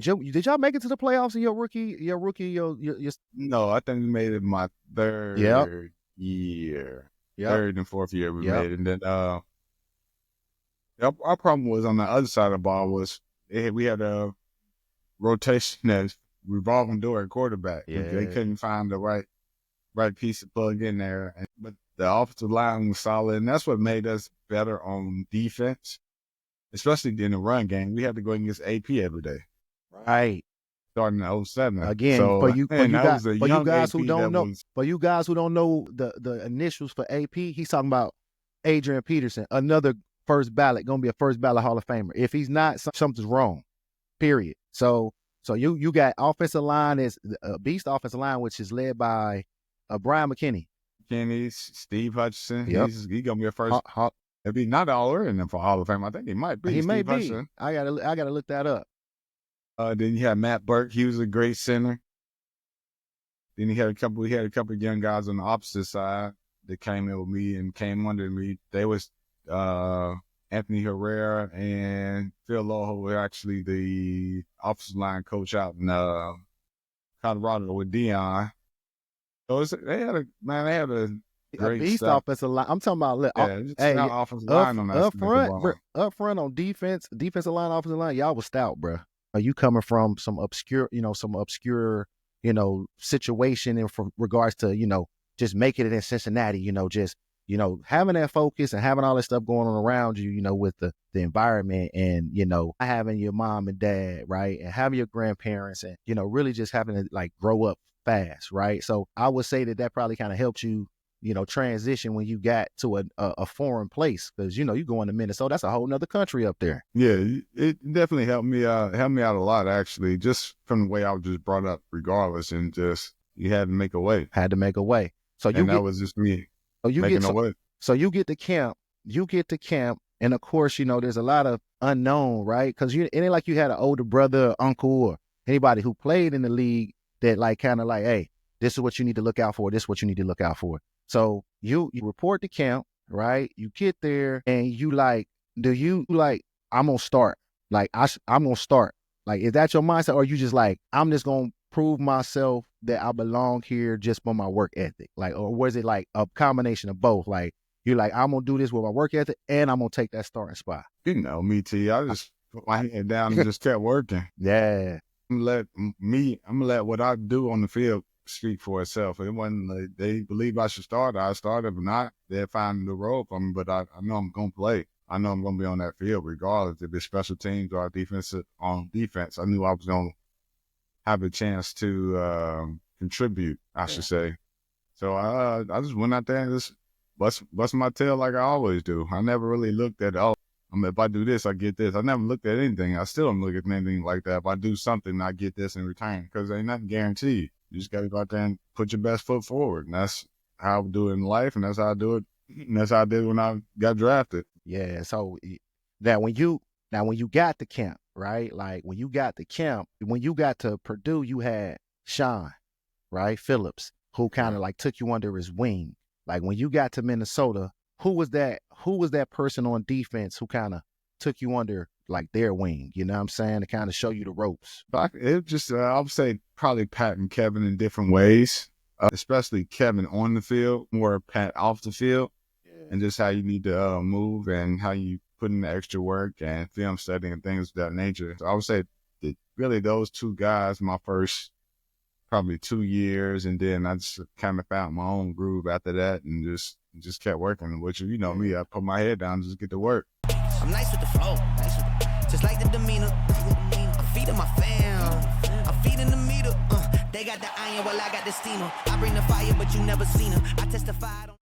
Did y'all make it to the playoffs in your rookie? No, I think we made it my third year, third and fourth year we made it. And then our problem was on the other side of the ball was we had a rotation as revolving door at quarterback. Yeah. They couldn't find the right piece to plug in there. But the offensive line was solid, and that's what made us better on defense, especially in the run game. We had to go against AP every day. Right. Starting in 2007. Again, so, for you guys who don't know the initials for AP, he's talking about Adrian Peterson, another first ballot, gonna be a first ballot Hall of Famer. If he's not, something's wrong. Period. So you got offensive line is a beast offensive line, which is led by Bryant McKinnie. Steve Hutchinson. Yep. He's gonna be a first. If he's not all in for Hall of Fame, I think he might be. He may be. Hutchinson. I gotta look that up. Then you had Matt Burke. He was a great center. Then we had a couple of young guys on the opposite side that came in with me and came under me. They was Anthony Herrera and Phil Lowe, who were actually the offensive line coach out in Colorado with Dion. So they had a great beast stuff. Offensive line. I'm talking about offensive line on that up front on defensive line, offensive line. Y'all was stout, bro. Are you coming from some obscure, situation in from regards to, just making it in Cincinnati, just, having that focus and having all that stuff going on around you, with the environment and, having your mom and dad, right. And having your grandparents and, really just having to like grow up fast. Right. So I would say that probably kind of helped you, transition when you got to a foreign place. Cause you going to Minnesota, that's a whole nother country up there. Yeah. It definitely helped me out a lot, actually, just from the way I was just brought up regardless. And just, you had to make a way. So that was just me. So you get to camp. And of course, there's a lot of unknown, right? Cause it ain't like you had an older brother, or uncle, or anybody who played in the league that like, kind of like, hey, this is what you need to look out for. This is what you need to look out for. So you report to camp, right? You get there and you like, I'm going to start. Like, I'm going to start. Like, is that your mindset? Or you just like, I'm just going to prove myself that I belong here just for my work ethic? Like, or was it like a combination of both? Like, you're like, I'm going to do this with my work ethic and I'm going to take that starting spot. Me too. I just put my head down and just kept working. Yeah. I'm going to let what I do on the field speak for itself. It wasn't like they believe I should start. I started, but not. They'll find the role for me, but I know I'm going to play. I know I'm going to be on that field regardless if it's special teams or defense. On defense, I knew I was going to have a chance to contribute, I should say. So I just went out there and just bust my tail like I always do. I never really looked at, if I do this, I get this. I never looked at anything. I still don't look at anything like that. If I do something, I get this in return because ain't nothing guaranteed. You just got to go out there and put your best foot forward. And that's how I do it in life, and that's how I do it. And that's how I did when I got drafted. Yeah. So that when you got to camp, right? Like when you got to Purdue, you had Sean, right? Phillips, who kind of like took you under his wing. Like when you got to Minnesota, who was that person on defense who kind of took you under like their wing, you know what I'm saying, to kind of show you the ropes? It just, I would say probably Pat and Kevin in different ways, especially Kevin on the field, more Pat off the field, and just how you need to move and how you put in the extra work and film studying and things of that nature. So I would say that really those two guys, my first probably 2 years, and then I just kind of found my own groove after that and just kept working, which, me, I put my head down and just get to work. I'm nice with the flow, just like the demeanor. I'm feeding my fam, I'm feeding the meter. They got the iron, well I got the steamer. I bring the fire, but you never seen her. I testified on